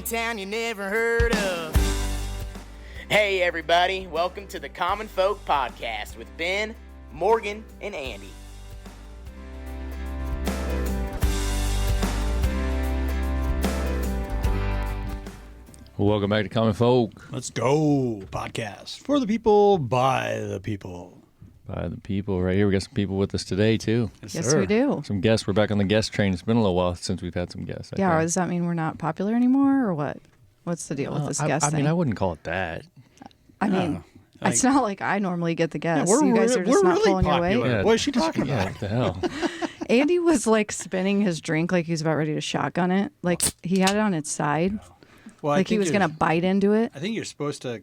town you never heard of. Hey everybody, welcome to the Common Folk Podcast with Ben, Morgan, and Andy. Welcome back to Common Folk. Let's go. Podcast. For the people, by the people. By the people, right here. We got some people with us today, too. Yes, we do. Some guests. We're back on the guest train. It's been a little while since we've had some guests. Yeah, or does that mean we're not popular anymore, or what? What's the deal with this guest thing? I mean, I wouldn't call it that. I mean, it's not like I normally get the guests. Yeah, you guys are just not really pulling your popular. weight. Yeah. What is she talking about? What the hell? Andy was like spinning his drink like he was about ready to shotgun it. Like he had it on its side. Well, Like he was going to bite into it. I think you're supposed to,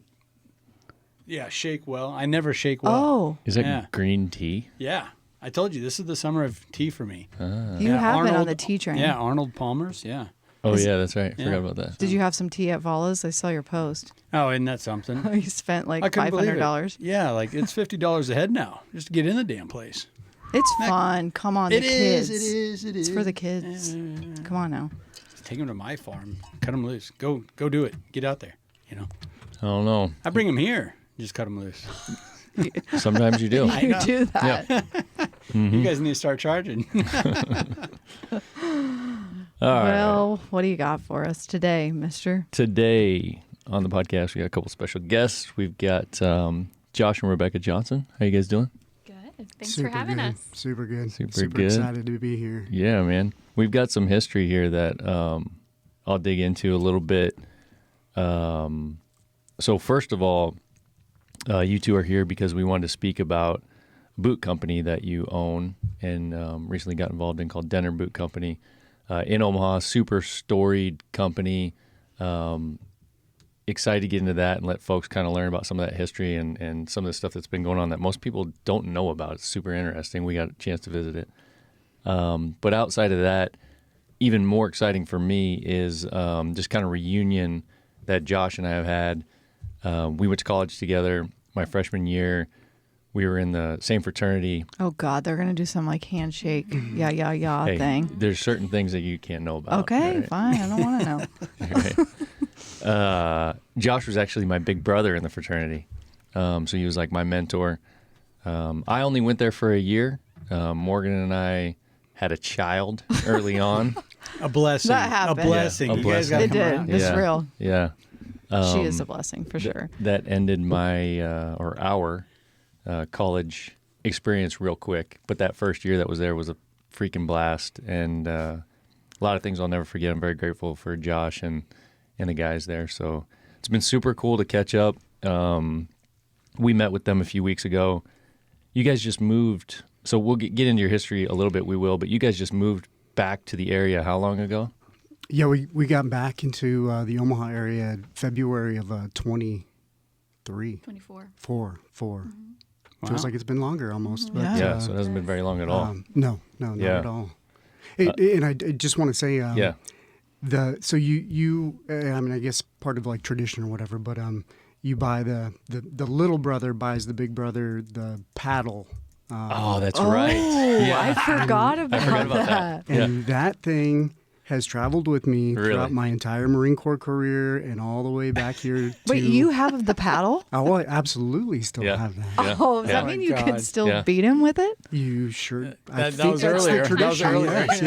shake well. I never shake well. Oh. Is that green tea? Yeah. I told you, this is the summer of tea for me. You have been on the tea train. Yeah, Arnold Palmer's, yeah. Oh, yeah, that's right. Yeah. Forgot about that. Did you have some tea at Vala's? I saw your post. Oh, isn't that something? You spent like I couldn't believe $500. it. Yeah, like it's $50 a head now just to get in the damn place. It's fun. Come on, the kids. It is. It's for the kids. Come on now. Take them to my farm. Cut them loose. Go do it. Get out there, I don't know. I bring them here. Just cut them loose. Sometimes you do. You do that. Yeah. You guys need to start charging. All right. Well, what do you got for us today, mister? Today on the podcast, we got a couple special guests. We've got Josh and Rebecca Johnson. How you guys doing? Good. Thanks for having us. Super good. Super good. Excited to be here. Yeah, man. We've got some history here that I'll dig into a little bit. So first of all, you two are here because we wanted to speak about a boot company that you own and recently got involved in called Dehner Boot Company in Omaha. Super storied company. Excited to get into that and let folks kind of learn about some of that history and some of the stuff that's been going on that most people don't know about. It's super interesting. We got a chance to visit it. But outside of that, even more exciting for me is just kind of reunion that Josh and I have had. We went to college together my freshman year. We were in the same fraternity. Oh, God, they're going to do some like handshake, Hey, thing. There's certain things that you can't know about. Okay, right? fine. I don't want to know. Right. Josh was actually my big brother in the fraternity. So he was like my mentor. I only went there for a year. Morgan and I had a child early on. A blessing. That happened. A blessing. Yeah, a You guys blessing. gotta It come did. around. It's Yeah. real. Yeah. She is a blessing for sure. That ended my or our college experience real quick. But that first year that was there was a freaking blast, and a lot of things I'll never forget. I'm very grateful for Josh and the guys there. So it's been super cool to catch up. We met with them a few weeks ago. You guys just moved, so we'll get into your history a little bit. We will, but you guys just moved back to the area how long ago? Yeah, we got back into the Omaha area in February of 23. 24. Four. Wow. Feels like it's been longer almost. But, Yeah, so it hasn't been very long at all. No, not Yeah. at all. And I just want to say, Yeah. So you, I mean, I guess part of like tradition or whatever, but you buy the little brother buys the big brother the paddle. Oh, that's right. Oh, Yeah. I forgot about that. And that thing has traveled with me Really? throughout my entire Marine Corps career and all the way back here. Wait, you have the paddle? Oh, I absolutely still Yeah. have that. Yeah. Oh, does Yeah. that mean you God. can still Yeah. beat him with it? You sure? That think was that's earlier. the That was tradition. earlier. Yes,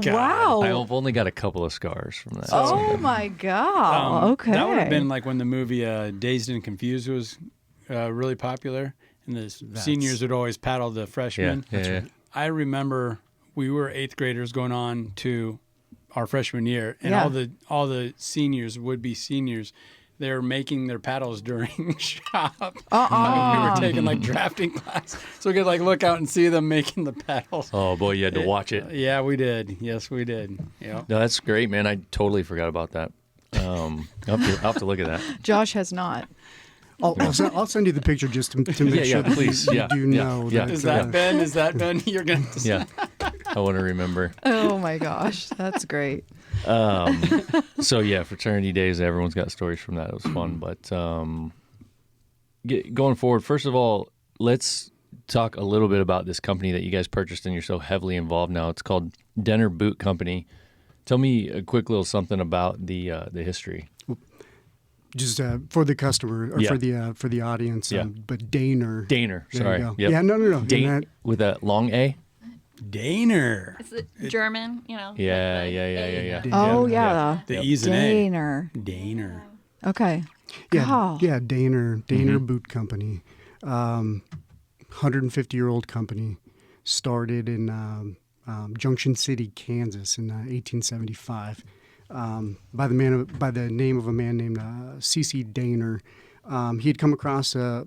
yeah. Wow. I've only got a couple of scars from that. Oh my God. Okay. That would have been like when the movie Dazed and Confused was really popular, and the seniors would always paddle the freshmen. Yeah. I remember we were 8th graders going on to our freshman year, and Yeah. all the seniors, would-be seniors, they were making their paddles during shop. We were taking like drafting class, so we could like look out and see them making the paddles. Oh boy, you had to watch it. Yeah, we did. Yes, we did. Yeah. No, that's great, man. I totally forgot about that. I'll have to look at that. Josh has not. I'll send you the picture just to make sure that please. you Yeah, do yeah, know. yeah. Is that Ben? Is that Ben? You're gonna. Yeah, I want to remember. Oh my gosh. That's great. So yeah, fraternity days. Everyone's got stories from that. It was fun, but going forward, first of all, let's talk a little bit about this company that you guys purchased and you're so heavily involved now. It's called Dehner Boot Company. Tell me a quick little something about the history. Just for the customer or Yeah. for the audience, Yeah. but Dehner. Dehner, There sorry. you go. Yep. Yeah, no. With a long A? Dehner. It's German, Yeah. Oh, yeah. The E's an A. Dehner. Dehner. Okay. Yeah, Wow. yeah, Dehner Boot Company, 150-year-old company, started in Junction City, Kansas, in 1875, by the name of a man named C.C. Dehner. He had come across a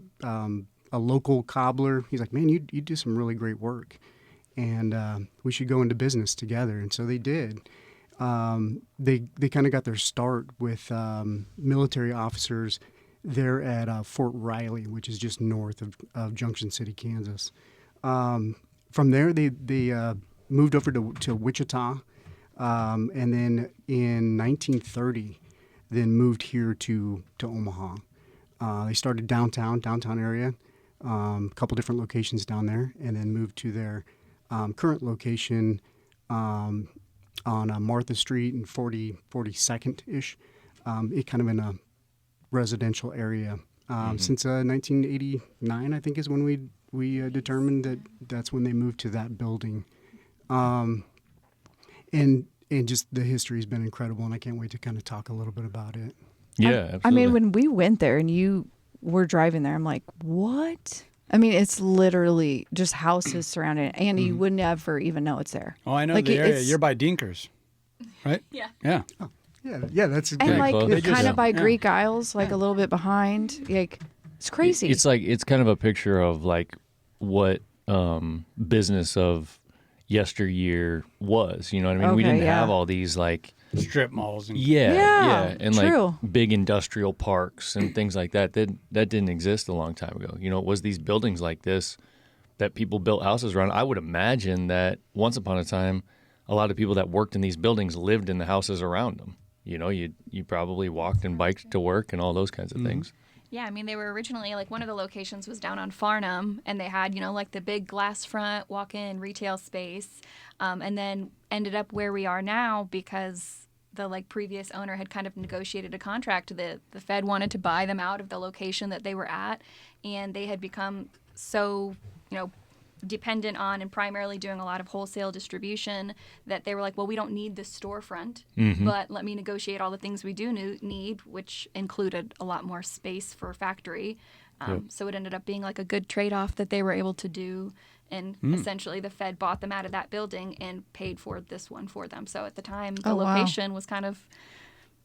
local cobbler. He's like, "Man, you do some really great work, and we should go into business together." And so they did. They kind of got their start with military officers there at Fort Riley, which is just north of Junction City, Kansas. From there, they moved over to Wichita, and then in 1930, then moved here to Omaha. They started downtown area, a couple different locations down there, and then moved to their current location on Martha Street and 42nd-ish, it kind of in a residential area. Since 1989, I think is when we determined that that's when they moved to that building. And just the history has been incredible, and I can't wait to kind of talk a little bit about it. Yeah, absolutely. I mean, when we went there and you were driving there, I'm like, what? I mean, it's literally just houses surrounding it, and you wouldn't ever even know it's there. Oh, I know Like, the area. it's- You're by Dinkers, right? Yeah. Yeah. Yeah, that's And Very like close. They just- kind of by yeah. Greek Isles, like a little bit behind. Like it's crazy. It's kind of a picture of like what business of yesteryear was. You know what I mean? We Okay, didn't yeah. have all these like Strip malls. And Yeah, and true. like big industrial parks and things like that. That didn't exist a long time ago. You know, it was these buildings like this that people built houses around. I would imagine that once upon a time, a lot of people that worked in these buildings lived in the houses around them. You know, you probably walked and biked to work and all those kinds of things. Yeah, I mean, they were originally, like, one of the locations was down on Farnham, and they had, like, the big glass front walk-in retail space, and then ended up where we are now because the, like, previous owner had kind of negotiated a contract. The Fed wanted to buy them out of the location that they were at, and they had become so, dependent on and primarily doing a lot of wholesale distribution that they were like, well, we don't need this storefront, but let me negotiate all the things we do need, which included a lot more space for factory. So it ended up being like a good trade-off that they were able to do. And essentially the Fed bought them out of that building and paid for this one for them. So at the time, the location was kind of,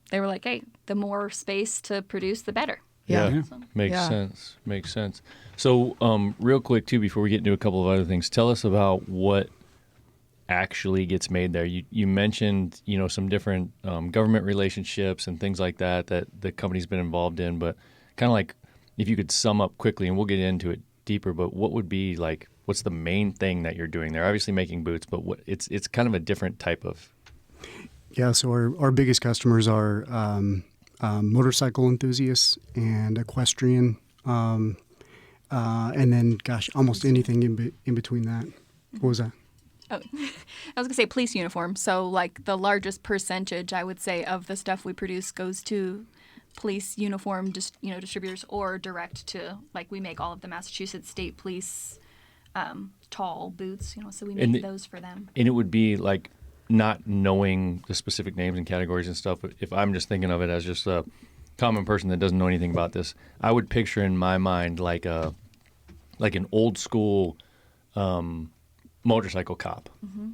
they were like, hey, the more space to produce, the better. Yeah. Makes Yeah. sense. Makes sense. So, real quick too, before we get into a couple of other things, tell us about what actually gets made there. You mentioned, some different government relationships and things like that the company's been involved in, but kind of like if you could sum up quickly, and we'll get into it deeper, but what would be like, what's the main thing that you're doing there? Obviously making boots, but it's kind of a different type of. Yeah, so our biggest customers are motorcycle enthusiasts and equestrian, and then, almost anything in between that. What was that? Oh, I was going to say police uniform. So, like, the largest percentage, I would say, of the stuff we produce goes to police uniform, distributors, or direct to, like, we make all of the Massachusetts State Police tall boots, so we make those for them. And it would be like not knowing the specific names and categories and stuff. If I'm just thinking of it as just a common person that doesn't know anything about this, I would picture in my mind like an old school motorcycle cop.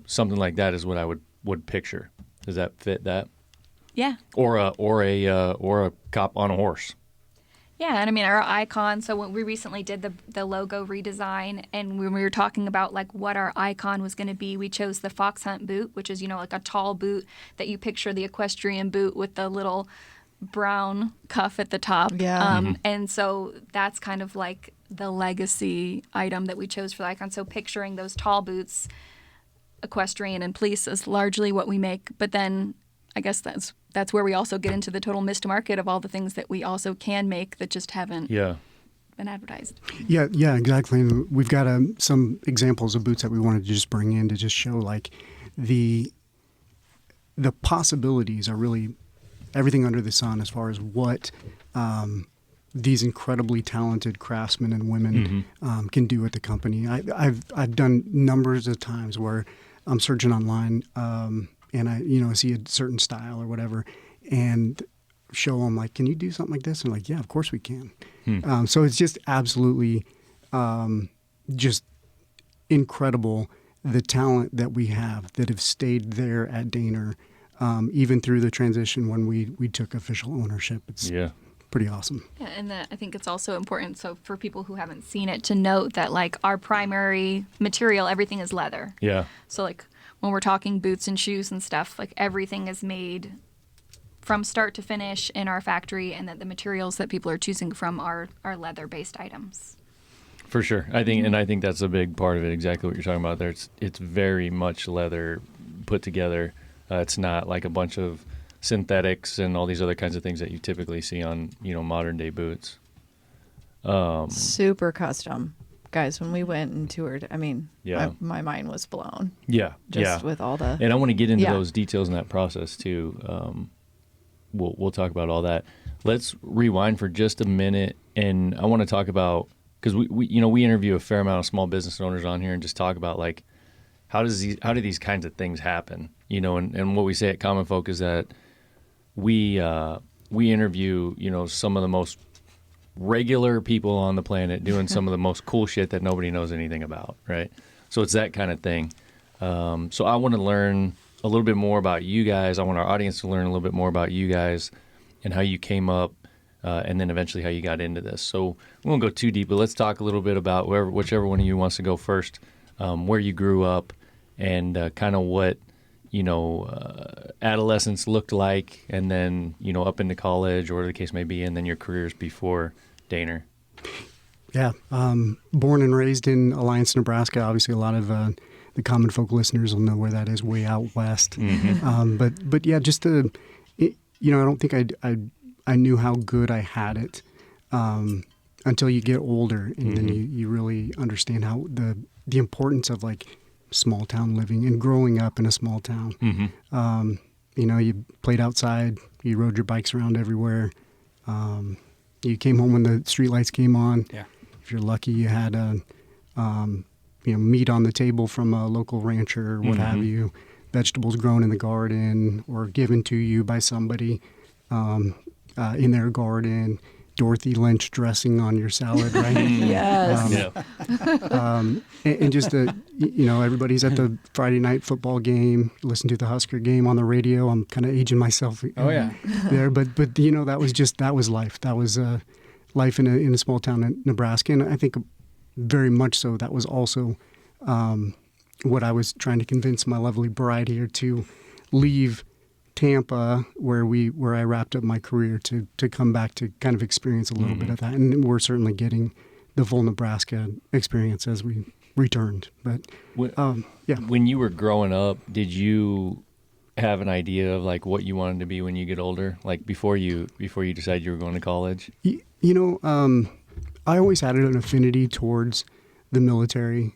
Something like that is what I would picture. Does that fit that? Yeah. Or a cop on a horse. Yeah, and I mean, our icon, so when we recently did the logo redesign, and when we were talking about, like, what our icon was going to be, we chose the fox hunt boot, which is, like a tall boot that you picture the equestrian boot with the little brown cuff at the top. Yeah. And so that's kind of like the legacy item that we chose for the icon. So picturing those tall boots, equestrian and police is largely what we make, but then I guess that's where we also get into the total missed market of all the things that we also can make that just haven't been advertised. Yeah, exactly. And we've got some examples of boots that we wanted to just bring in to just show like the the possibilities are really everything under the sun as far as what these incredibly talented craftsmen and women can do at the company. I've done numbers of times where I'm searching online and I see a certain style or whatever, and show them like, can you do something like this? And like, yeah, of course we can. So it's just absolutely just incredible, the talent that we have that have stayed there at Dehner, even through the transition when we took official ownership. It's pretty awesome. Yeah, and I think it's also important, so for people who haven't seen it, to note that like our primary material, everything is leather. Yeah. So like when we're talking boots and shoes and stuff, like everything is made from start to finish in our factory, and that the materials that people are choosing from are leather-based items. For sure. I think that's a big part of it, exactly what you're talking about there. It's very much leather put together. It's not like a bunch of synthetics and all these other kinds of things that you typically see on, modern day boots. Super custom. Guys, when we went and toured, I mean, Yeah. my mind was blown. Yeah. Just with all the... And I want to get into those details in that process too. We'll talk about all that. Let's rewind for just a minute, and I want to talk about, because we interview a fair amount of small business owners on here and just talk about like how do these kinds of things happen, and what we say at Common Folk is that we interview some of the most regular people on the planet doing some of the most cool shit that nobody knows anything about, right? So it's that kind of thing. So I want to learn a little bit more about you guys. I want our audience to learn a little bit more about you guys and how you came up, and then eventually how you got into this. So we won't go too deep, but let's talk a little bit about whichever one of you wants to go first, where you grew up and kind of what, adolescence looked like, and then, up into college or whatever the case may be, and then your careers before Dehner. Yeah. Born and raised in Alliance, Nebraska. Obviously, a lot of the Common Folk listeners will know where that is, way out west. But yeah, just I don't think I knew how good I had it until you get older, and then you really understand how the importance of like small town living and growing up in a small town. You played outside, you rode your bikes around everywhere. You came home when the streetlights came on. Yeah. If you're lucky, you had meat on the table from a local rancher or what have you, vegetables grown in the garden or given to you by somebody in their garden, Dorothy Lynch dressing on your salad, right? Yes. And just everybody's at the Friday night football game, listen to the Husker game on the radio. I'm kind of aging myself there, but that was life. That was life in a small town in Nebraska, and I think very much so that was also what I was trying to convince my lovely bride here to leave Tampa, where I wrapped up my career, to come back to kind of experience a little bit of that. And we're certainly getting the full Nebraska experience as we returned. But When you were growing up, did you have an idea of like what you wanted to be when you get older? Like before you decided you were going to college? I always had an affinity towards the military,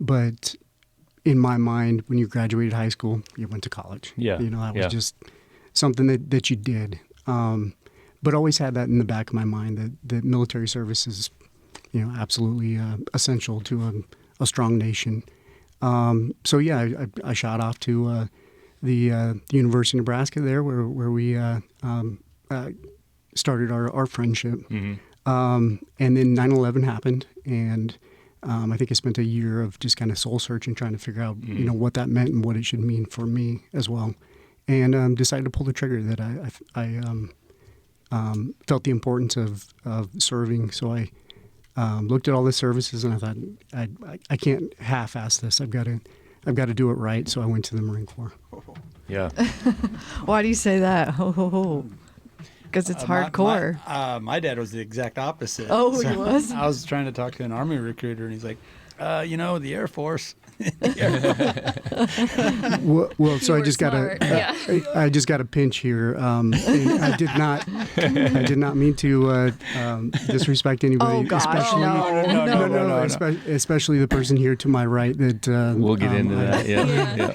but in my mind, when you graduated high school, you went to college. Yeah. That was just something that you did. But always had that in the back of my mind that military service is, absolutely essential to a strong nation. So yeah, I shot off to the University of Nebraska there, where we started our friendship. And then 9/11 happened, and I think I spent a year of just kind of soul searching, trying to figure out, what that meant and what it should mean for me as well. And decided to pull the trigger that I felt the importance of serving. So I looked at all the services, and I thought, I can't half-ass this. I've got to do it right. So I went to the Marine Corps. Yeah. Why do you say that? Because it's hardcore. My dad was the exact opposite. Oh, he was? I was trying to talk to an Army recruiter, and he's like, The Air Force. Well, so You I were just got smart, yeah. I just got a pinch here. I did not mean to disrespect anybody, Oh, gosh, especially no. especially the person here to my right. That We'll get into that. Yeah.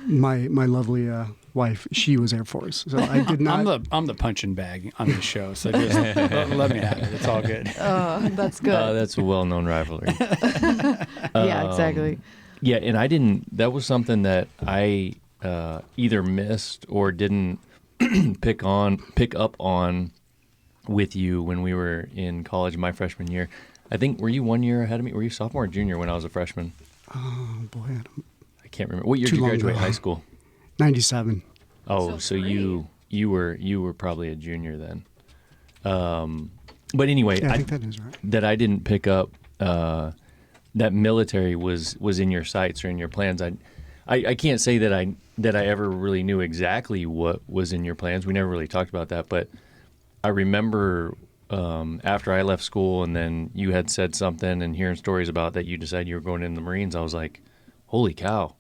my lovely wife, she was Air Force, so I did not. I'm the punching bag on this show, so just let me have it. It's all good. That's good. That's a well-known rivalry. Yeah, exactly. Yeah, and that was something that I either missed or didn't pick up on with you when we were in college my freshman year. I think, were you 1 year ahead of me? Were you sophomore or junior when I was a freshman? Oh boy, I can't remember. What year did you graduate high school? 97. Oh, so you were probably a junior then. But anyway, Yeah, I think that is right. that I didn't pick up that military was in your sights or in your plans. I can't say that I ever really knew exactly what was in your plans. We never really talked about that, but I remember after I left school and then you had said something and hearing stories about that you decided you were going in the Marines. I was like, holy cow.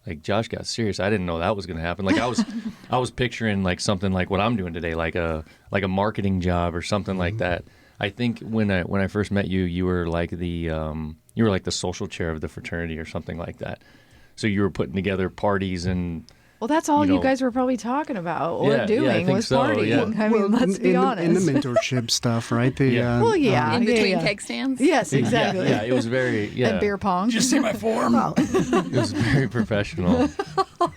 Like, Josh got serious. I didn't know that was going to happen. Like, I was picturing like something like what I'm doing today, like a marketing job or something like that. I think when I first met you, you were like the social chair of the fraternity or something like that. So you were putting together parties and. Well, that's all you know, guys were probably talking about or Yeah, doing I think was so, partying. yeah. I mean, let's be honest. In the mentorship stuff, right? Well, yeah. In between yeah. keg stands. Yes, exactly. Yeah, it was very And beer pong. Did you see my form? It was very professional.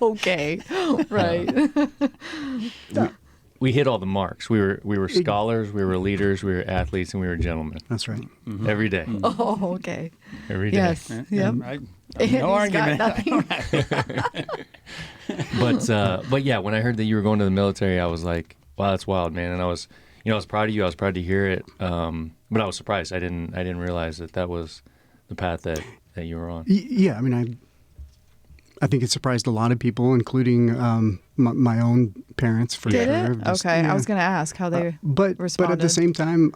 Okay, right. We hit all the marks. We were scholars, we were leaders, we were athletes, and we were gentlemen. That's right. Every day. Oh, okay. Every day. Yes. Yep. No argument. But yeah, when I heard that you were going to the military, I was like, wow, that's wild, man. And I was proud of you. I was proud to hear it. But I was surprised. I didn't realize that was the path that you were on. Yeah, I mean, I think it surprised a lot of people, including my own parents. For Did sure. it? Just, Okay, yeah. I was going to ask how they But at responded. the same time,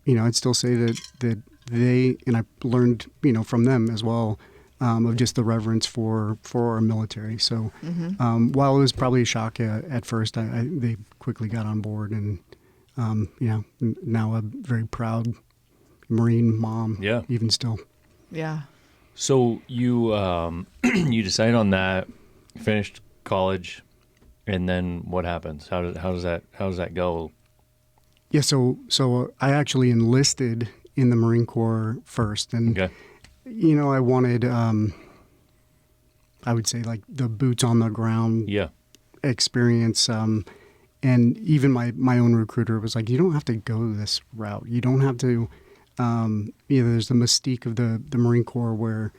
I'd still say that they, and I learned from them as well, of just the reverence for our military. So while it was probably a shock at first, they quickly got on board, and now a very proud Marine mom. Yeah. Even still. Yeah. So you you decided on that, finished college, and then what happens? How does that go? Yeah, so I actually enlisted in the Marine Corps first, and Okay. I wanted, I would say, like the boots on the ground Yeah. experience, and even my own recruiter was like, you don't have to go this route. You don't have to. There's the mystique of the Marine Corps where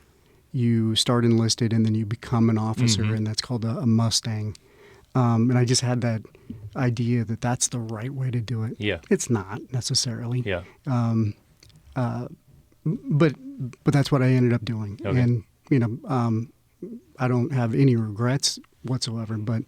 you start enlisted and then you become an officer, and that's called a Mustang. And I just had that idea that that's the right way to do it. Yeah. It's not necessarily. Yeah. But that's what I ended up doing. Okay. And, I don't have any regrets whatsoever, but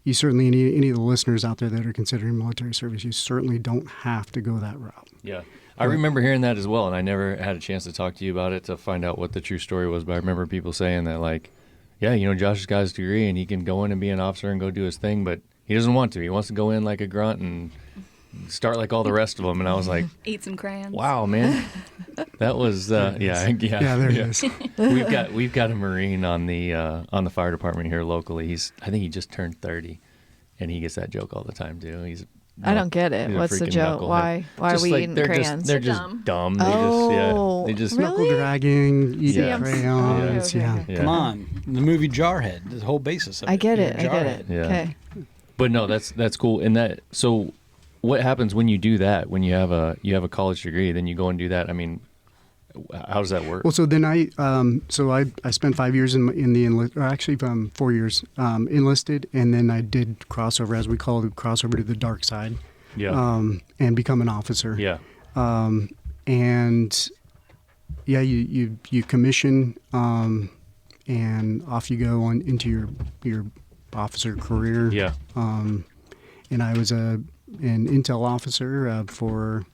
you certainly, any of the listeners out there that are considering military service, you certainly don't have to go that route. Yeah. I remember hearing that as well, and I never had a chance to talk to you about it to find out what the true story was, but I remember people saying that, like, yeah, Josh has got his degree and he can go in and be an officer and go do his thing, but he doesn't want to. He wants to go in like a grunt and start like all the rest of them. And I was like, Eat some crayons. wow, man. That was, yeah. Yeah, there it is. We've got a Marine on the fire department here locally. I think he just turned 30, and he gets that joke all the time too. I don't get it. He's a What's the freaking joke? knucklehead. Why are Just we like, eating they're crayons? They're just Dumb. dumb. Oh, They just really? Knuckle dragging, eating Yeah. crayons. Okay, Yeah. okay. Yeah. Come on, the movie Jarhead, the whole basis of it. I get You're it. a I get it. jarhead. Yeah. Okay. But no, that's cool. And so what happens when you do that? When you have a college degree, then you go and do that. I mean, how does that work? Well, so then I spent 5 years in the enlist, or actually 4 years enlisted, and then I did crossover, as we call it, crossover to the dark side. Yeah. And become an officer. Yeah. And yeah, you commission, and off you go on into your officer career. Yeah. And I was an intel officer for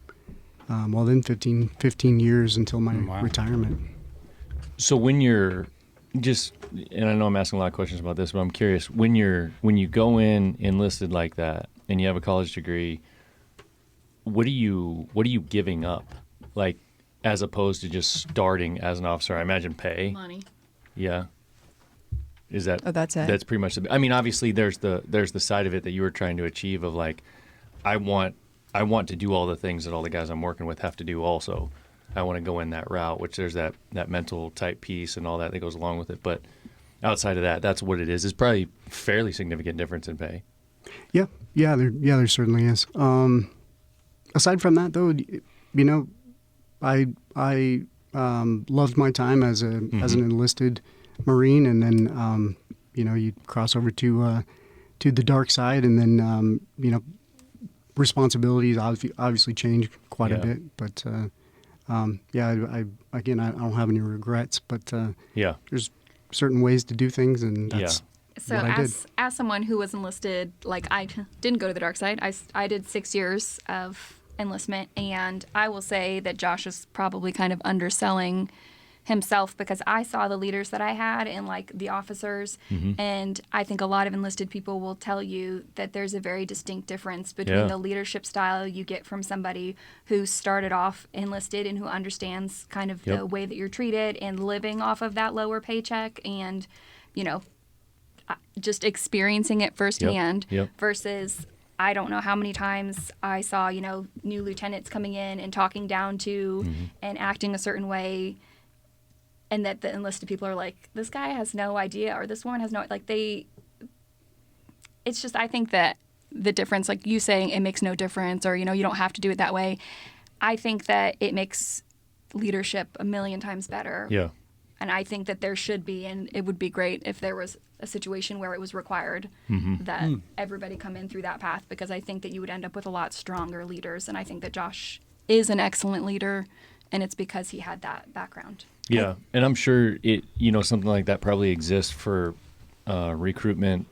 15 years until my Wow. retirement. So when you're just, and I know I'm asking a lot of questions about this, but I'm curious, when you go in enlisted like that and you have a college degree, what are you giving up? Like, as opposed to just starting as an officer, I imagine pay. Money. Yeah. Is that? Oh, that's it. That's pretty much. I mean, obviously, there's the side of it that you were trying to achieve of like, I want to do all the things that all the guys I'm working with have to do. Also, I want to go in that route, which there's that mental type piece and all that goes along with it. But outside of that, that's what it is. It's probably fairly significant difference in pay. Yeah, there certainly is. Aside from that, though, you know, I loved my time as an enlisted Marine, and then you know, you cross over to the dark side, and then you know, responsibilities obviously change quite a bit. But yeah, I don't have any regrets. But there's certain ways to do things, and that's So what I did. as someone who was enlisted, like I didn't go to the dark side. I did 6 years of enlistment, and I will say that Josh is probably kind of underselling himself, because I saw the leaders that I had and like the officers, and I think a lot of enlisted people will tell you that there's a very distinct difference between the leadership style you get from somebody who started off enlisted and who understands kind of the way that you're treated and living off of that lower paycheck, and you know, just experiencing it firsthand versus I don't know how many times I saw, you know, new lieutenants coming in and talking down to and acting a certain way, and that the enlisted people are like, this guy has no idea, or this woman has no, like it's just, I think that the difference, like you saying it makes no difference, or, you know, you don't have to do it that way. I think that it makes leadership a million times better. Yeah. And I think that there should be, and it would be great if there was a situation where it was required that everybody come in through that path, because I think that you would end up with a lot stronger leaders. And I think that Josh is an excellent leader, and it's because he had that background. Yeah, and I'm sure it, you know, something like that probably exists for recruitment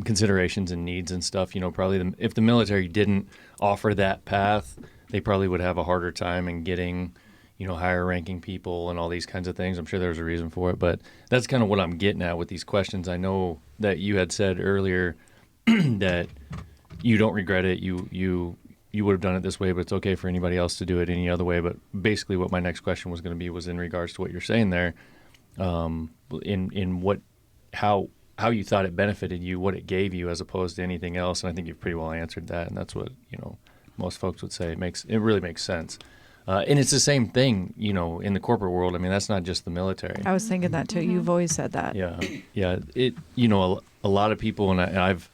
considerations and needs and stuff. You know, probably if the military didn't offer that path, they probably would have a harder time in getting, you know, higher ranking people and all these kinds of things. I'm sure there's a reason for it, but that's kind of what I'm getting at with these questions. I know that you had said earlier that you don't regret it. You would have done it this way, but it's okay for anybody else to do it any other way. But basically what my next question was going to be was in regards to what you're saying there, in what, how you thought it benefited you, what it gave you as opposed to anything else. And I think you've pretty well answered that. And that's what, you know, most folks would say. It really makes sense. And it's the same thing, you know, in the corporate world. I mean, that's not just the military. I was thinking that too. You've always said that. Yeah. Yeah. It, you know, a lot of people, and I've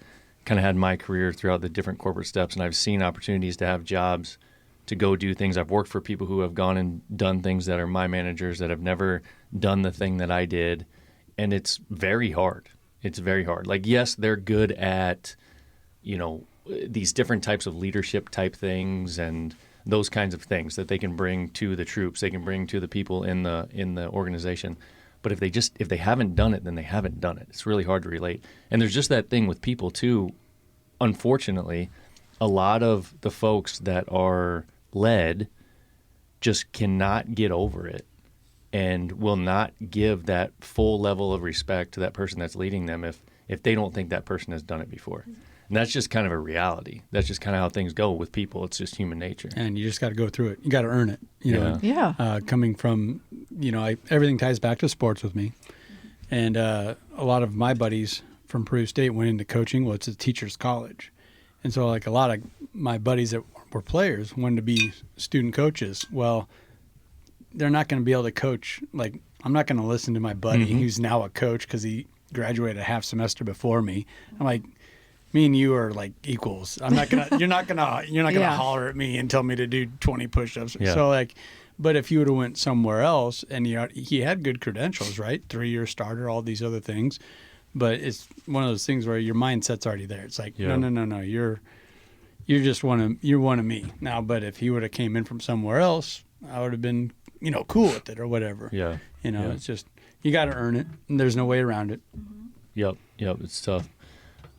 kind of had my career throughout the different corporate steps, and I've seen opportunities to have jobs to go do things. I've worked for people who have gone and done things that are my managers that have never done the thing that I did. And it's very hard. It's very hard. Like, yes, they're good at, you know, these different types of leadership type things and those kinds of things that they can bring to the troops, they can bring to the people in the organization. But if they haven't done it, then they haven't done it. It's really hard to relate. And there's just that thing with people too. Unfortunately, a lot of the folks that are led just cannot get over it and will not give that full level of respect to that person that's leading them if they don't think that person has done it before. And that's just kind of a reality. That's just kind of how things go with people. It's just human nature. And you just got to go through it. You got to earn it. You know? Yeah. Coming from, you know, everything ties back to sports with me. And a lot of my buddies from Peru State went into coaching. Well, it's a teacher's college. And so like a lot of my buddies that were players wanted to be student coaches. Well, they're not going to be able to coach. Like, I'm not going to listen to my buddy who's now a coach because he graduated a half semester before me. I'm like, me and you are like equals. I'm not gonna. You're not gonna holler at me and tell me to do 20 push-ups. Yeah. So like, but if you would have went somewhere else and he had good credentials, right? 3-year starter, all these other things. But it's one of those things where your mindset's already there. It's like, no. You're just you're one of me now. But if he would have came in from somewhere else, I would have been, you know, cool with it or whatever. Yeah. You know, it's just you got to earn it, and there's no way around it. Yep. It's tough.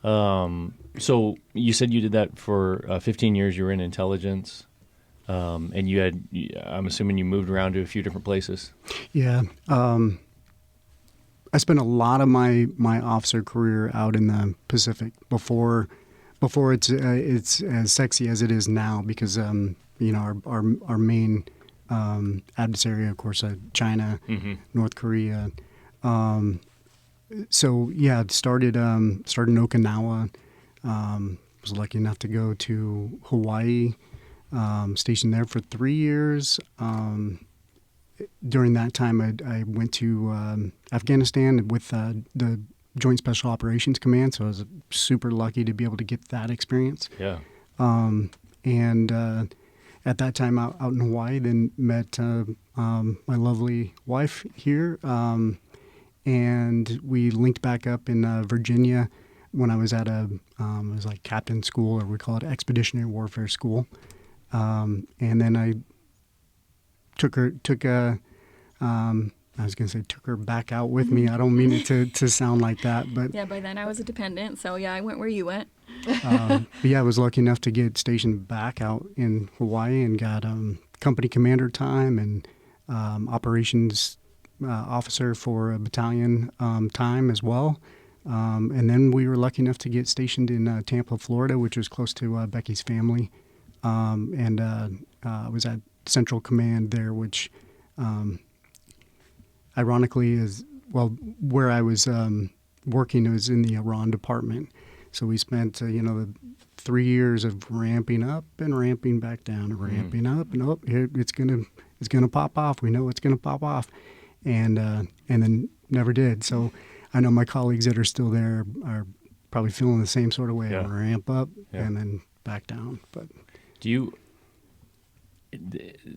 So you said you did that for 15 years. You were in intelligence. And I'm assuming you moved around to a few different places. Yeah. I spent a lot of my officer career out in the Pacific before it's as sexy as it is now, because our main adversary, of course, China, North Korea. So yeah, it started in Okinawa. Was lucky enough to go to Hawaii. Stationed there for 3 years. During that time, I went to Afghanistan with the Joint Special Operations Command, so I was super lucky to be able to get that experience. Yeah. And at that time out in Hawaii, then met my lovely wife here, and we linked back up in Virginia when I was at it was like captain school, or we call it expeditionary warfare school. And then I took her back out with me. I don't mean it to sound like that, but Yeah, by then I was a dependent, so yeah, I went where you went. but yeah, I was lucky enough to get stationed back out in Hawaii and got company commander time and operations officer for a battalion time as well. And then we were lucky enough to get stationed in Tampa, Florida, which was close to Becky's family. And I was at Central Command there, which ironically is, well, where I was working was in the Iran department. So we spent, the 3 years of ramping up and ramping back down, and ramping up and up. Here, it's gonna pop off. We know it's gonna pop off, and then never did. So I know my colleagues that are still there are probably feeling the same sort of way. Yeah. Ramp up Yeah. and then back down. But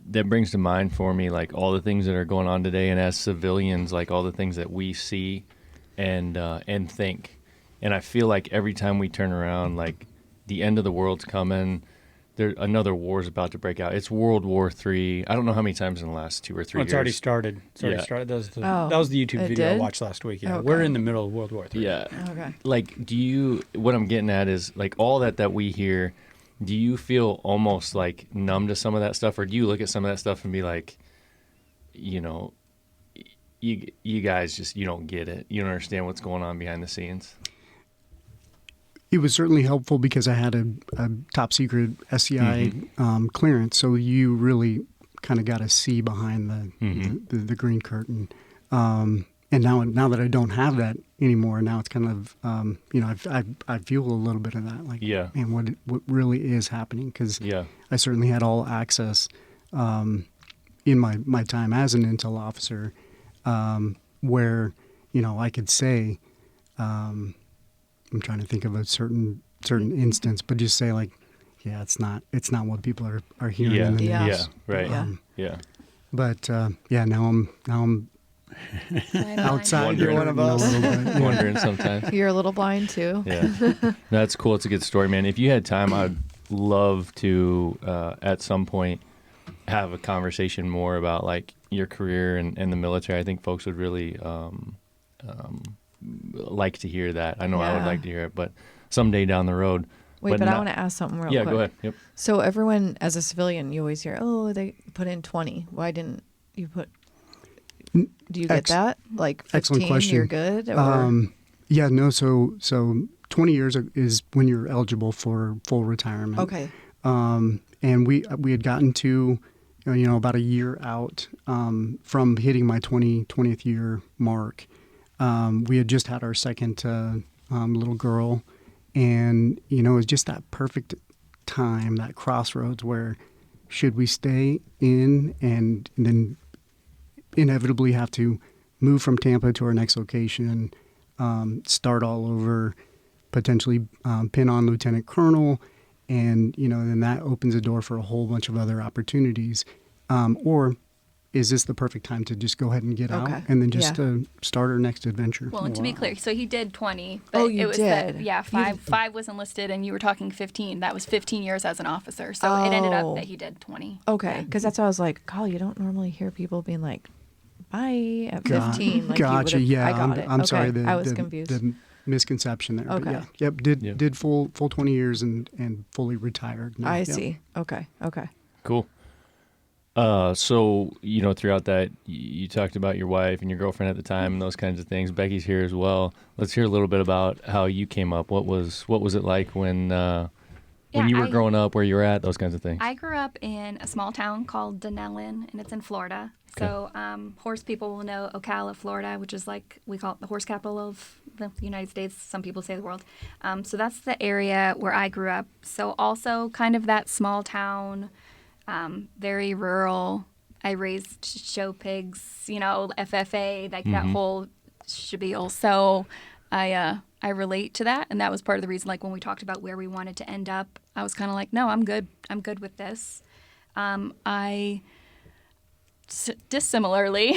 that brings to mind for me, like, all the things that are going on today, and as civilians, like, all the things that we see and think. And I feel like every time we turn around, like, the end of the world's coming. Another war's about to break out. It's World War III. I don't know how many times in the last 2 or 3 years. It's already started. Yeah. That was the YouTube it video I did? watched last week. Yeah, Okay. we're in the middle of World War III. Yeah. Okay. Like, what I'm getting at is, like, all that we hear, do you feel almost, like, numb to some of that stuff? Or do you look at some of that stuff and be like, you guys just, you don't get it. You don't understand what's going on behind the scenes? it was certainly helpful because I had a top secret SCI clearance, so you really kind of got to see behind the green curtain. And now that I don't have that anymore, now it's kind of I feel a little bit of that, like, man, what really is happening? Because I certainly had all access in my time as an intel officer, where I could say, I'm trying to think of a certain instance, but just say, like, yeah, it's not what people are hearing in the news. But now I'm outside. You're one of us. Wondering sometimes. You're a little blind too. Yeah, that's cool. It's a good story, man. If you had time, I'd love to at some point have a conversation more about, like, your career and the military. I think folks would really like to hear that. I know I would like to hear it, but someday down the road. Wait, but I want to ask something real quick. Yeah, go ahead. Yep. So everyone, as a civilian, you always hear, oh, they put in 20. Why didn't you put... Do you get that? Like 15, excellent question. You're good? Or? So 20 years is when you're eligible for full retirement. Okay. And we had gotten to, about a year out from hitting my 20th year mark. We had just had our second little girl, and it was just that perfect time, that crossroads where should we stay in and then inevitably have to move from Tampa to our next location, start all over, potentially pin on lieutenant colonel, and then that opens the door for a whole bunch of other opportunities, or is this the perfect time to just go ahead and get out and then just start our next adventure? Well, and to be clear, so he did 20. But you it was did? Five was enlisted, and you were talking 15. That was 15 years as an officer. So it ended up that he did 20. Okay, because that's why I was like, Kyle, you don't normally hear people being like, bye at 15. Like gotcha. Yeah, I got it. I'm okay. sorry. I was confused. The misconception there. Okay. But did full 20 years and fully retired. I see. Okay. Cool. So, throughout that, you talked about your wife and your girlfriend at the time and those kinds of things. Becky's here as well. Let's hear a little bit about how you came up. What was it like when you were growing up, where you were at, those kinds of things? I grew up in a small town called Denellen, and it's in Florida. Okay. So horse people will know Ocala, Florida, which is like, we call it the horse capital of the United States. Some people say the world. So that's the area where I grew up. So also kind of that small town, very rural. I raised show pigs, FFA, like that whole spiel. So I relate to that, and that was part of the reason. Like when we talked about where we wanted to end up, I was kind of like, no, I'm good. I'm good with this. Dissimilarly,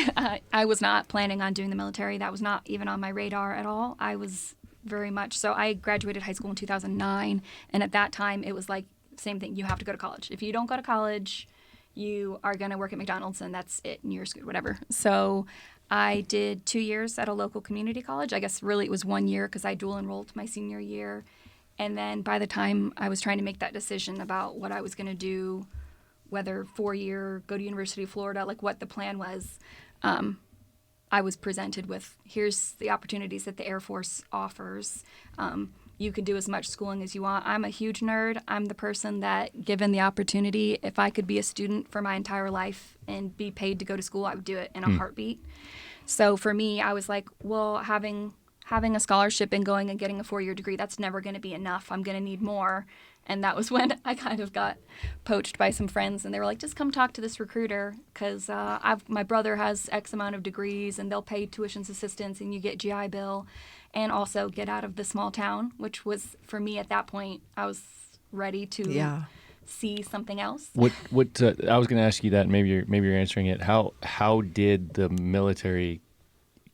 I was not planning on doing the military. That was not even on my radar at all. I was very much so. I graduated high school in 2009, and at that time, it was like same thing. You have to go to college. If you don't go to college, you are going to work at McDonald's, and that's it, and you're screwed, whatever. So I did 2 years at a local community college. I guess really it was 1 year because I dual enrolled my senior year. And then by the time I was trying to make that decision about what I was going to do, whether 4-year, go to University of Florida, like what the plan was, I was presented with, here's the opportunities that the Air Force offers. You can do as much schooling as you want. I'm a huge nerd. I'm the person that, given the opportunity, if I could be a student for my entire life and be paid to go to school, I would do it in a heartbeat. So for me, I was like, well, having a scholarship and going and getting a 4-year degree, that's never going to be enough. I'm going to need more. And that was when I kind of got poached by some friends, and they were like, just come talk to this recruiter because my brother has X amount of degrees, and they'll pay tuition assistance, and you get GI Bill, and also get out of the small town, which was, for me at that point, I was ready to see something else. What I was going to ask you that, and maybe you're answering it. How did the military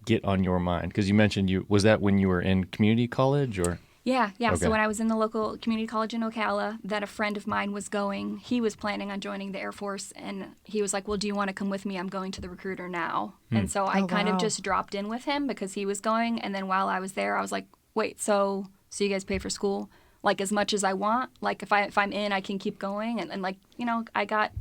get on your mind? Because you mentioned was that when you were in community college or? Yeah. Okay. So when I was in the local community college in Ocala, that a friend of mine was going, he was planning on joining the Air Force, and he was like, well, do you want to come with me? I'm going to the recruiter now. And so I kind of just dropped in with him because he was going. And then while I was there, I was like, wait, so you guys pay for school? Like as much as I want? Like if I'm in, I can keep going? And like, I got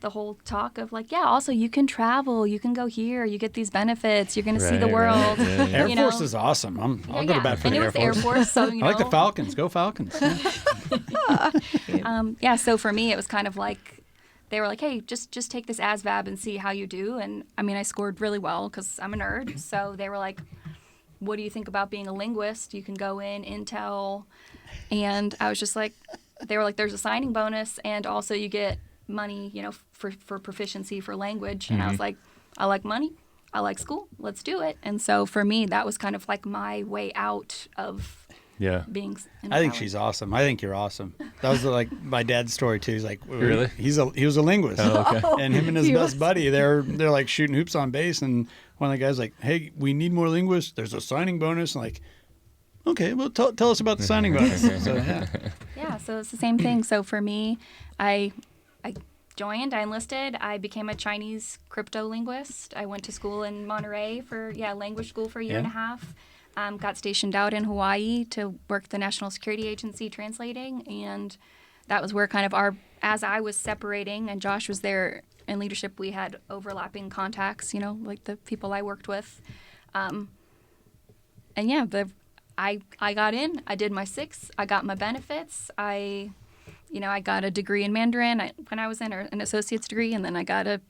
the whole talk of like, also you can travel, you can go here, you get these benefits, you're going to see the world. Right. Air Force is awesome. I'll go to bat for the Air Force. So, I like the Falcons. Go Falcons. So for me, it was kind of like, they were like, hey, just take this ASVAB and see how you do. And I mean, I scored really well because I'm a nerd. So they were like, what do you think about being a linguist? You can go in Intel. And I was just like, they were like, there's a signing bonus, and also you get money, for proficiency for language. And I was like, I like money, I like school, let's do it. And so for me, that was kind of like my way out of being in I think college. she's awesome. I think you're awesome. That was like my dad's story too. He's like, Really? he was a linguist. Oh, okay. And him and his best buddy, they're like shooting hoops on base, and one of the guys like, hey, we need more linguists, there's a signing bonus. And like, okay, well, tell us about the signing bonus. So it's the same thing. So for me, I joined, I enlisted, I became a Chinese crypto linguist. I went to school in Monterey for language school for a year and a half. Got stationed out in Hawaii to work the National Security Agency translating, and that was where kind of as I was separating and Josh was there in leadership, we had overlapping contacts, like the people I worked with. I got in, I did my 6, I got my benefits, I got a degree in Mandarin when I was in, or an associate's degree, and then I got a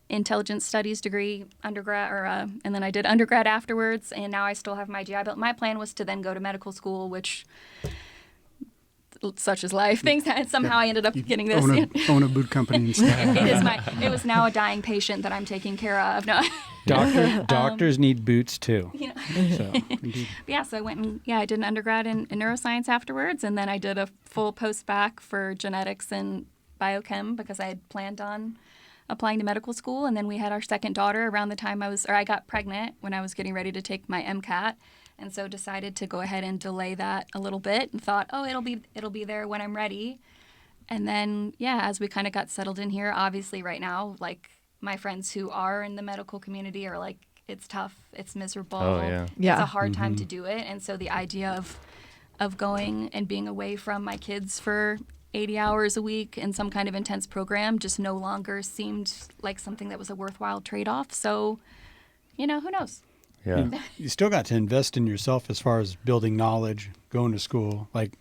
intelligence studies degree undergrad, and then I did undergrad afterwards, and now I still have my GI Bill. My plan was to then go to medical school, which, such is life. Somehow I ended up getting this. Own a boot company instead. It was now a dying patient that I'm taking care of. No. Doctors need boots too. So. So I went and I did an undergrad in neuroscience afterwards, and then I did a full post-bac for genetics and biochem because I had planned on applying to medical school. And then we had our second daughter around the time I got pregnant when I was getting ready to take my MCAT, and so decided to go ahead and delay that a little bit and thought, it'll be there when I'm ready. And then as we kind of got settled in here, obviously right now, like, my friends who are in the medical community are like, it's tough, it's miserable, it's a hard time to do it. And so the idea of going and being away from my kids for 80 hours a week in some kind of intense program just no longer seemed like something that was a worthwhile trade-off. So, who knows? Yeah. You still got to invest in yourself as far as building knowledge, going to school. Like,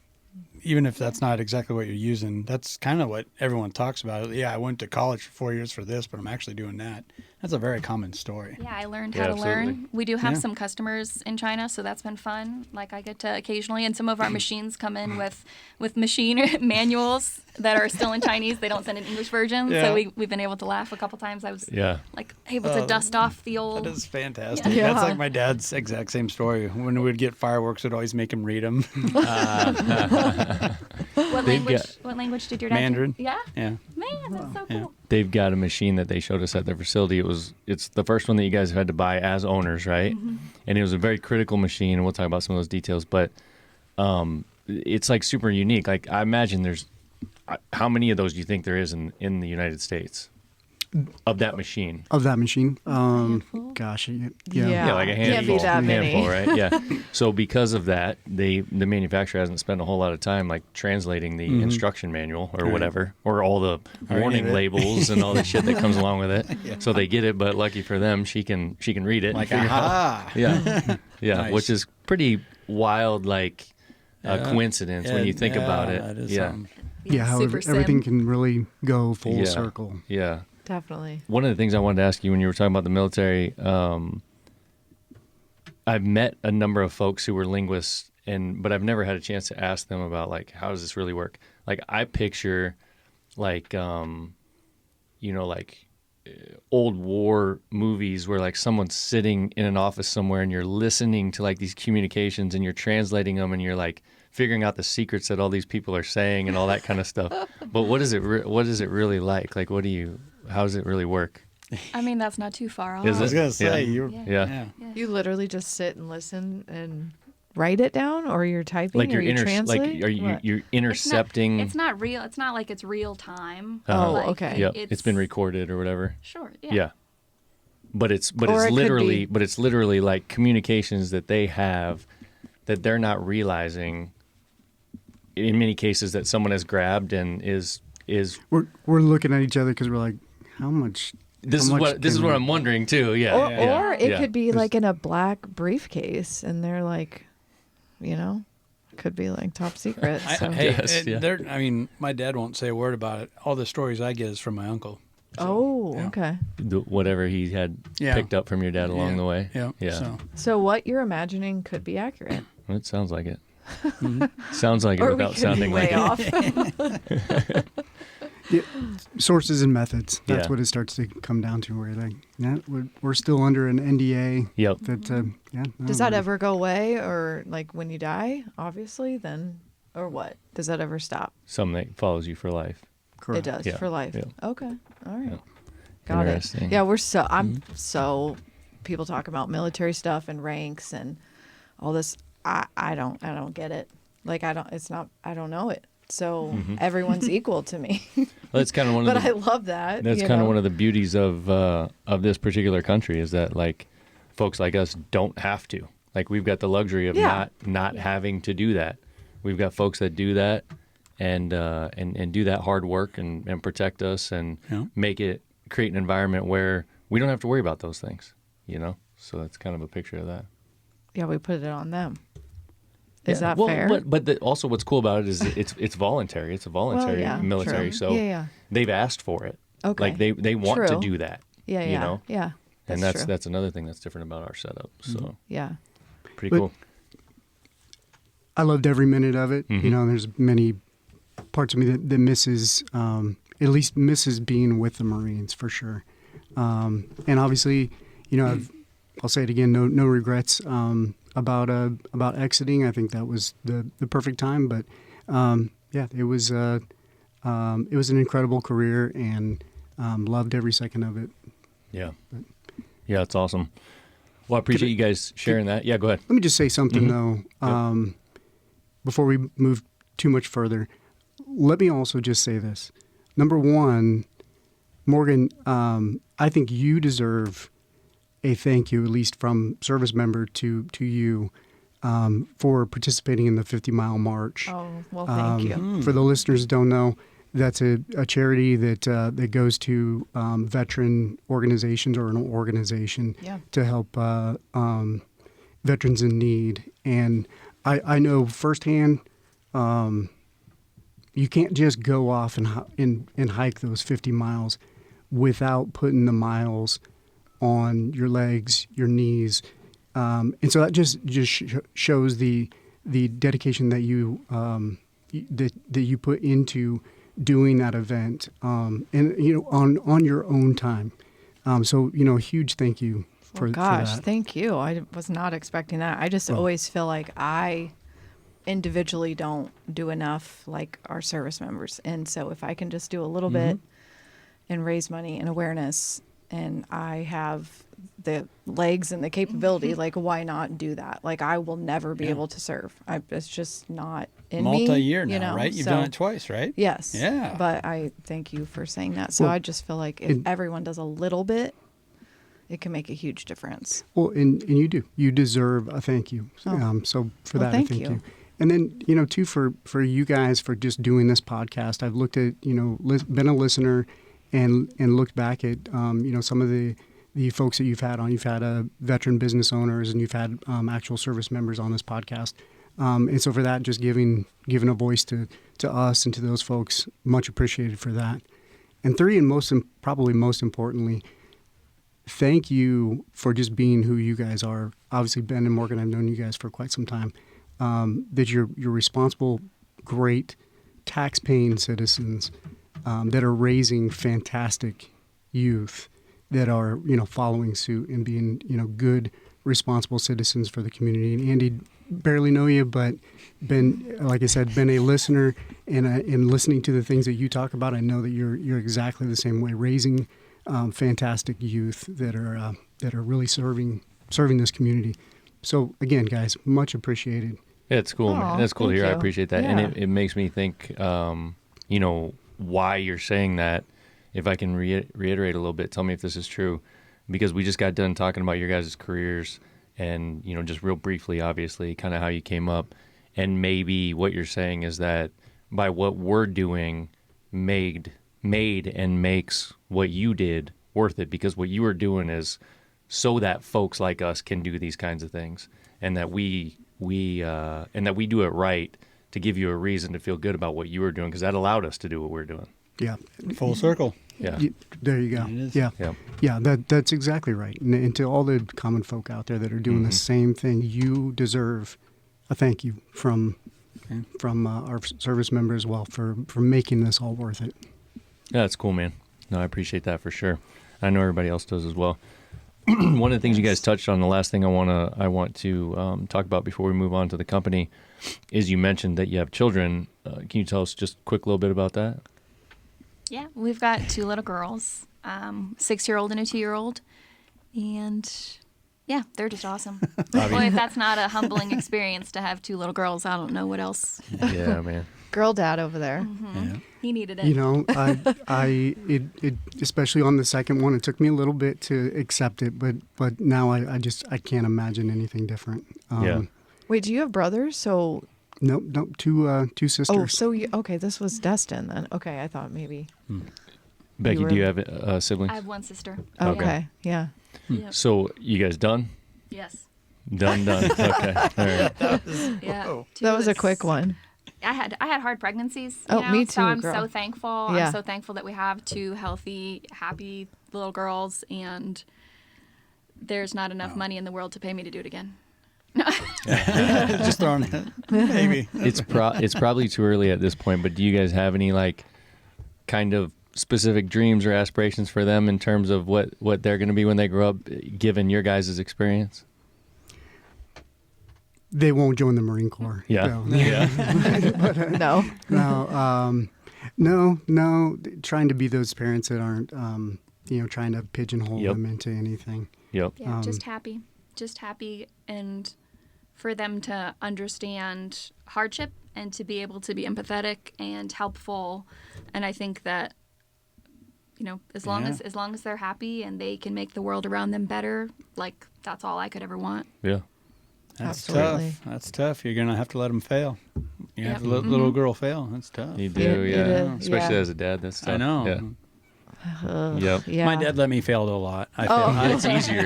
even if that's not exactly what you're using, that's kind of what everyone talks about. Yeah, I went to college for 4 years for this, but I'm actually doing that. That's a very common story. Yeah, I learned Yeah, how to absolutely. learn. We do have Yeah. some customers in China, so that's been fun. Like I get to occasionally, and some of our machines come in with machine manuals that are still in Chinese. They don't send an English version, Yeah. so we've been able to laugh a couple times. I was Yeah. like able to dust off the old. That is fantastic. Yeah. That's like my dad's exact same story. When we'd get fireworks, we'd always make him read them. What They've language? got- What language did your dad? Mandarin. Do? Yeah. Yeah. Man, that's so Yeah. cool. They've got a machine that they showed us at their facility. It's the first one that you guys have had to buy as owners, right? And it was a very critical machine, and we'll talk about some of those details. But it's like super unique. Like I imagine there's how many of those do you think there is in the United States of that machine? Of that machine, gosh, yeah. Yeah. Yeah, like a Can't handful. be that many. handful, right? Yeah. So because of that, the manufacturer hasn't spent a whole lot of time like translating the instruction manual or Right. whatever, or all the Or any warning of it. labels and all the shit that comes along with it. So they get it, but lucky for them, she can read it. and Like, figure out- aha. Yeah. Yeah. Nice. Which is pretty wild, like Yeah. coincidence when you think about it. That is Yeah. something. Yeah, how super sim. everything can really go full Yeah. circle. Yeah. Definitely. One of the things I wanted to ask you when you were talking about the military, I've met a number of folks who were linguists, but I've never had a chance to ask them about like how does this really work. Like I picture, like old war movies where like someone's sitting in an office somewhere and you're listening to like these communications and you're translating them and you're like figuring out the secrets that all these people are saying and all that kind of stuff. But what is it really like? Like how does it really work? I mean, that's not too far off. Is I was it? gonna say Yeah. you're. Yeah. Yeah. You literally just sit and listen and write it down, or you're typing, Like or you're you translate. are you What? you're intercepting? It's not real. It's not like it's real time. Oh, Like, okay. Yep, it's been recorded or whatever. Sure. Yeah. But it's Or it could literally like communications that they have that they're not realizing in many cases that someone has grabbed and is We're looking at each other because we're like, how much? this how is much what this is can what we- I'm wondering too. Yeah. Or, yeah, or it yeah. could be like in a black briefcase, and they're like, could be like top secret. So. Yes, yeah. I mean, my dad won't say a word about it. All the stories I get is from my uncle. Oh, yeah. okay. Whatever he had Yeah. picked up from your dad along Yeah. the way. Yeah. Yeah. So, So what you're imagining could be accurate, Well, it sounds like it. Sounds like it or we without could be sounding like way it. off. Sources and methods. That's Yeah. what it starts to come down to. Where like, yeah, we're still under an NDA. Yep. That yeah. Does that ever go away, or like when you die, obviously, then, or what? Does that ever stop? Something that follows you for life. Correct. It does Yeah. for life. Yeah. Okay. All right. Yeah. Got it. Interesting. Yeah, I'm so people talk about military stuff and ranks and all this. I don't get it. Like I don't know it. So everyone's equal to me. Well, that's kind of one of But the I love that. That's you kind of know? one of the beauties of this particular country is that like folks like us don't have to. Like we've got the luxury of Yeah. not having to do that. We've got folks that do that and do that hard work and protect us and Yeah. create an environment where we don't have to worry about those things. So that's kind of a picture of that. Yeah, we put it on them. Is that well, fair? But also what's cool about it is it's voluntary. It's a voluntary yeah, military. true. So Yeah. they've asked for it. Okay. Like they want to True. do that. Yeah, you yeah. know? Yeah. And true. that's another thing that's different about our setup. So Yeah. pretty But- cool. I loved every minute of it. Mm-hmm. You know, there's many parts of me that misses, at least misses being with the Marines for sure. And obviously, I'll say it again, no regrets about exiting. I think that was the perfect time. But yeah, it was an incredible career and loved every second of it. Yeah. Yeah, it's awesome. Well, I appreciate you guys sharing that. Yeah, go ahead. Let me just say something though, before we move too much further. Let me also just say this. Number one, Morgan, I think you deserve a thank you, at least from service member to you, for participating in the 50-mile march. Oh, well, thank you. For the listeners who don't know, that's a charity that goes to veteran organizations or an organization to help veterans in need. And I know firsthand, you can't just go off and hike those 50 miles without putting the miles on your legs, your knees. And so that just shows the dedication that you that you put into doing that event, and on your own time. So a huge thank you for that. Thank you. I was not expecting that. I just always feel like I individually don't do enough like our service members, and so if I can just do a little bit and raise money and awareness, and I have the legs and the capability, like, why not do that? Like, I will never be able to serve. It's just not in me. Multi-year now, right? You've done it twice, right? Yes. Yeah. But I thank you for saying that. So I just feel like if everyone does a little bit, it can make a huge difference. Well, and you do. You deserve a thank you. So for that, I thank you. And then, too, for you guys for just doing this podcast, I've looked at, been a listener and looked back at, some of the folks that you've had on. You've had veteran business owners, and you've had actual service members on this podcast. And so for that, just giving a voice to us and to those folks, much appreciated for that. And three, and probably most importantly, thank you for just being who you guys are. Obviously, Ben and Morgan, I've known you guys for quite some time. That you're responsible, great, tax-paying citizens that are raising fantastic youth that are, following suit and being, good, responsible citizens for the community. And Andy, barely know you, but like I said, been a listener and listening to the things that you talk about. I know that you're exactly the same way, raising fantastic youth that are really serving this community. So again, guys, much appreciated. Yeah, it's cool, man. That's cool to hear. I appreciate that. Yeah. And it makes me think, why you're saying that. If I can reiterate a little bit, tell me if this is true. Because we just got done talking about your guys' careers and, just real briefly, obviously, kind of how you came up. And maybe what you're saying is that by what we're doing made and makes what you did worth it. Because what you were doing is so that folks like us can do these kinds of things, and that we do it right to give you a reason to feel good about what you were doing, because that allowed us to do what we're doing. Yeah. Full circle. Yeah. There you go. Yeah. That's exactly right. And to all the common folk out there that are doing the same thing, you deserve a thank you from our service members as well for making this all worth it. Yeah, that's cool, man. No, I appreciate that for sure. I know everybody else does as well. One of the things you guys touched on, the last thing I want to talk about before we move on to the company, is you mentioned that you have children. Can you tell us just a quick little bit about that? Yeah, we've got two little girls, 6-year-old and a 2-year-old, and yeah, they're just awesome. Boy, if that's not a humbling experience to have two little girls, I don't know what else. Yeah, man. Girl dad over there. Mm-hmm. Yeah. He needed it. It especially on the second one, it took me a little bit to accept it, but now I can't imagine anything different. Wait, do you have brothers? So nope, two sisters. Oh, so okay, this was destined then. Okay, I thought maybe. Becky, do you have a sibling? I have one sister. Okay, yeah. Yep. So you guys done? Yes. Done. Okay. All right. That was a quick one. I had hard pregnancies. Me too. So I'm girl. so thankful. Yeah. I'm so thankful that we have two healthy, happy little girls, and there's not enough money in the world to pay me to do it again. Just throwing it. Maybe. It's probably too early at this point, but do you guys have any kind of specific dreams or aspirations for them in terms of what they're going to be when they grow up, given your guys' experience? They won't join the Marine Corps. Yeah. No. Trying to be those parents that aren't, trying to pigeonhole them into anything. Yep. Yeah, just happy, and for them to understand hardship and to be able to be empathetic and helpful. And I think that, as long as they're happy and they can make the world around them better, that's all I could ever want. Yeah. That's Absolutely. tough. That's tough. You're gonna have to let them fail. You have to Yep. let little girl fail. That's tough. You do, You yeah. do, Especially yeah. as a dad, that's tough. I know. Yeah. Yep. Yeah. My dad let me fail a lot. I Oh. failed. It's easier.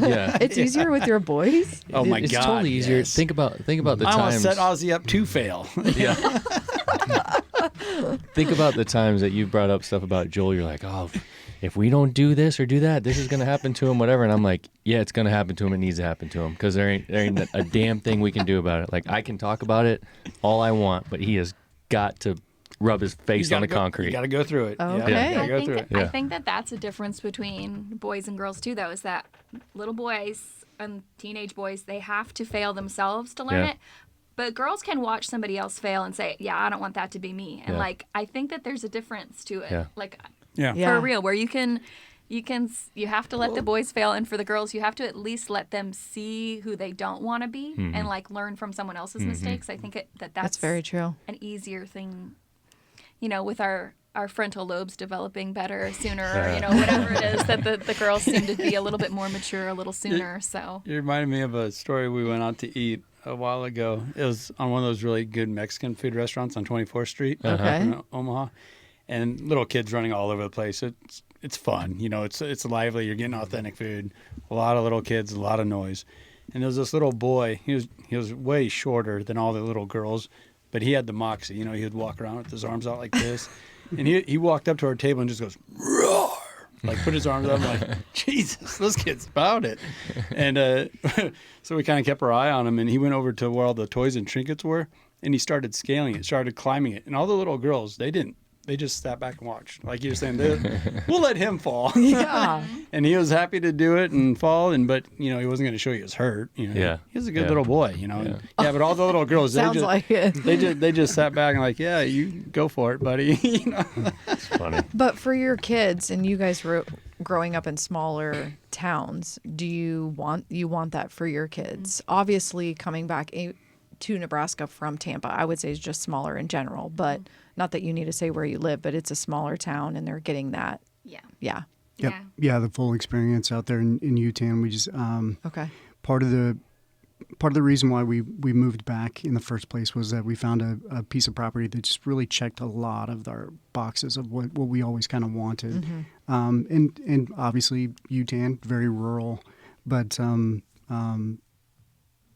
Yeah. It's easier with your boys. Oh my It's God! totally easier. yes. Think about the I almost times. set Ozzy up to fail. Yeah. Think about the times that you've brought up stuff about Joel. You're like, oh, if we don't do this or do that, this is going to happen to him, whatever. And I'm like, yeah, it's going to happen to him. It needs to happen to him because there ain't a damn thing we can do about it. Like, I can talk about it all I want, but he has got to rub his face on the concrete. You got to go through it. Okay. Yeah, I you gotta I go think, through it. Yeah. I think that that's a difference between boys and girls too, though, is that little boys and teenage boys, they have to fail themselves to learn Yeah. it. But girls can watch somebody else fail and say, yeah, I don't want that to be me. And Yeah. like, I think that there's a difference to it. Yeah. Like, Yeah. Yeah. for real, where you have to let the boys fail. And for the girls, you have to at least let them see who they don't want to be Mm-hmm. and like learn from someone else's mistakes. I think that's That's very true. an easier thing, with our frontal lobes developing better sooner, or, whatever it is that the girls seem to be a little bit more mature a little sooner. So You reminded me of a story we went out to eat a while ago. It was on one of those really good Mexican food restaurants on 24th Street Okay. in Omaha, and little kids running all over the place. It's fun, it's lively. You're getting authentic food. A lot of little kids, a lot of noise, and there was this little boy. He was way shorter than all the little girls, but he had the moxie. He would walk around with his arms out like this, and he walked up to our table and just goes roar. Like put his arms up, I'm like, Jesus, this kid's about it. And so we kind of kept our eye on him, and he went over to where all the toys and trinkets were, and he started scaling it, started climbing it. And all the little girls, they didn't. They just sat back and watched. Like you were saying, we'll let him fall. Yeah. And he was happy to do it and fall, but he wasn't going to show you his hurt. Yeah. He was a good Yeah. little boy. Yeah, but all the little girls, Sounds like it. they just sat back and like, yeah, you go for it, buddy. It's funny. But for your kids and you guys growing up in smaller towns, do you want that for your kids? Obviously, coming back to Nebraska from Tampa, I would say is just smaller in general, but not that you need to say where you live, but it's a smaller town and they're getting that. yeah. Yeah. Yep. Yeah. Yeah, the full experience out there in Utan. We just Okay. part of the reason why we moved back in the first place was that we found a piece of property that just really checked a lot of our boxes of what we always kind of wanted. And obviously Utan, very rural, but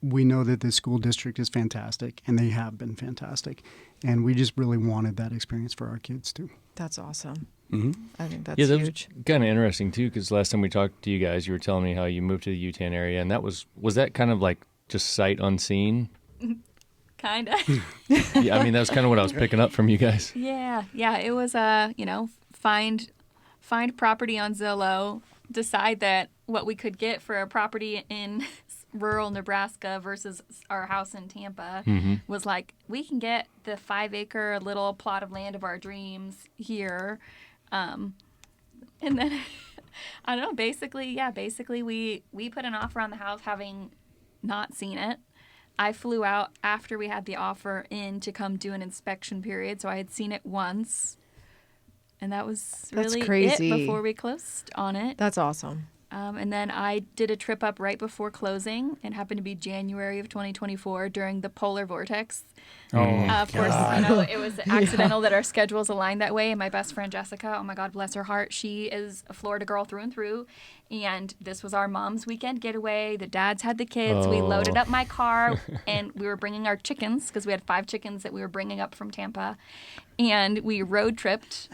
we know that the school district is fantastic, and they have been fantastic, and we just really wanted that experience for our kids too. That's awesome. Mhm. I think that's Yeah, that huge. was kind of interesting too, because last time we talked to you guys, you were telling me how you moved to the Utan area, and was that kind of like just sight unseen? Kind of. Yeah, I mean, that was kind of what I was picking up from you guys. Yeah. It was find property on Zillow, decide that what we could get for a property in rural Nebraska versus our house in Tampa was like, we can get the 5-acre little plot of land of our dreams here. And then I don't know, basically we put an offer on the house having not seen it. I flew out after we had the offer in to come do an inspection period, so I had seen it once. And that was That's really crazy. it before we closed on it. That's awesome. And then I did a trip up right before closing. It happened to be January of 2024 during the polar vortex. Of course, it was accidental that our schedules aligned that way. And my best friend Jessica, oh my God, bless her heart, she is a Florida girl through and through. And this was our mom's weekend getaway. The dads had the kids. We loaded up my car, and we were bringing our chickens because we had 5 chickens that we were bringing up from Tampa. And we road tripped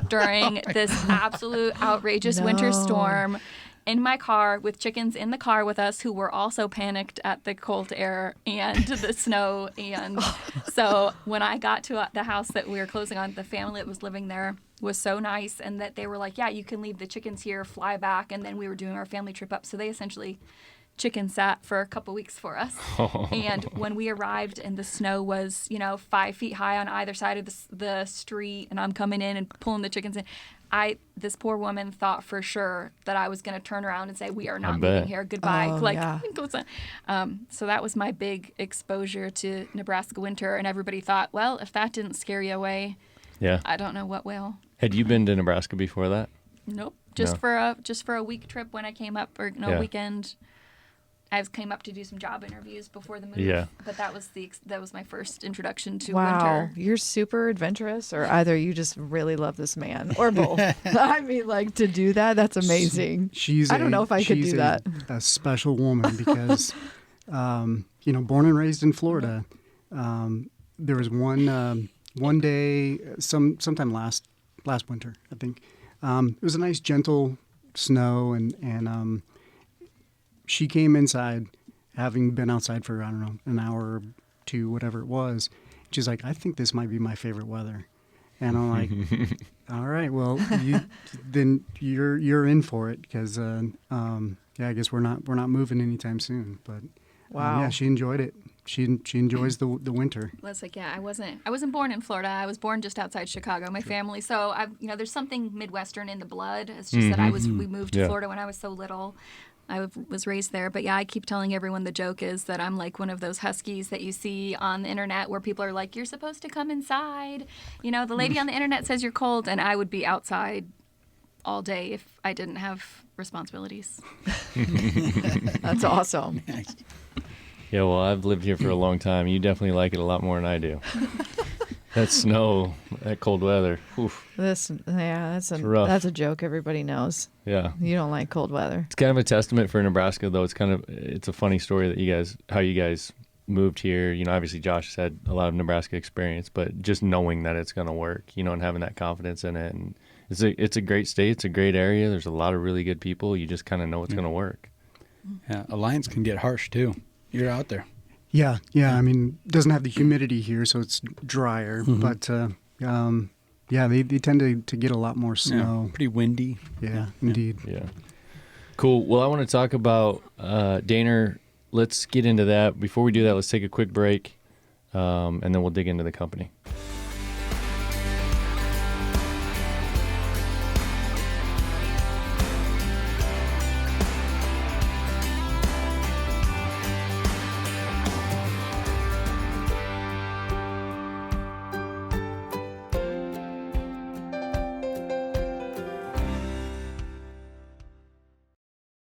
during this absolute outrageous winter storm in my car with chickens in the car with us who were also panicked at the cold air and the snow. And so when I got to the house that we were closing on, the family that was living there was so nice, and that they were like, yeah, you can leave the chickens here, fly back. And then we were doing our family trip up. So they essentially chicken sat for a couple weeks for us. And when we arrived and the snow was, 5 feet high on either side of the street, and I'm coming in and pulling the chickens in, this poor woman thought for sure that I was going to turn around and say, we are not leaving here. Goodbye. Oh, yeah. So that was my big exposure to Nebraska winter. And everybody thought, well, if that didn't scare you away, Yeah. I don't know what will. Had you been to Nebraska before that? Nope. No. For a week trip when I came up, or Yeah. weekend. I came up to do some job interviews before the move. Yeah. But that was my first introduction to Wow, winter. you're super adventurous, or either you just really love this man, or both. I mean, like, to do that's amazing. I don't know if I could do that. A special woman because, born and raised in Florida. There was one day, sometime last winter, I think. It was a nice, gentle snow, and she came inside, having been outside for, I don't know, an hour or two, whatever it was. She's like, I think this might be my favorite weather. And I'm like, all right, well, then you're in for it because, I guess we're not moving anytime soon. But Wow. yeah, she enjoyed it. She enjoys the winter. Well, it's like, yeah, I wasn't born in Florida. I was born just outside Chicago. My family, so there's something Midwestern in the blood. It's just that we moved to Florida when I was so little. I was raised there, but yeah, I keep telling everyone the joke is that I'm like one of those huskies that you see on the internet where people are like, "You're supposed to come inside." The lady on the internet says you're cold, and I would be outside all day if I didn't have responsibilities. That's awesome. Yeah, well, I've lived here for a long time. You definitely like it a lot more than I do. That snow, that cold weather. Oof. That's rough. that's a joke everybody knows. Yeah. You don't like cold weather. It's kind of a testament for Nebraska, though. It's a funny story that how you guys moved here. Obviously Josh has had a lot of Nebraska experience, but just knowing that it's going to work, and having that confidence in it. And it's a great state. It's a great area. There's a lot of really good people. You just kind of know it's going to work. Yeah, Alliance can get harsh too. You're out there. Yeah. I mean, it doesn't have the humidity here, so it's drier. But they tend to get a lot more snow. Yeah, pretty windy. Yeah, indeed. Yeah. Cool. Well, I want to talk about Dehner. Let's get into that. Before we do that, let's take a quick break, and then we'll dig into the company.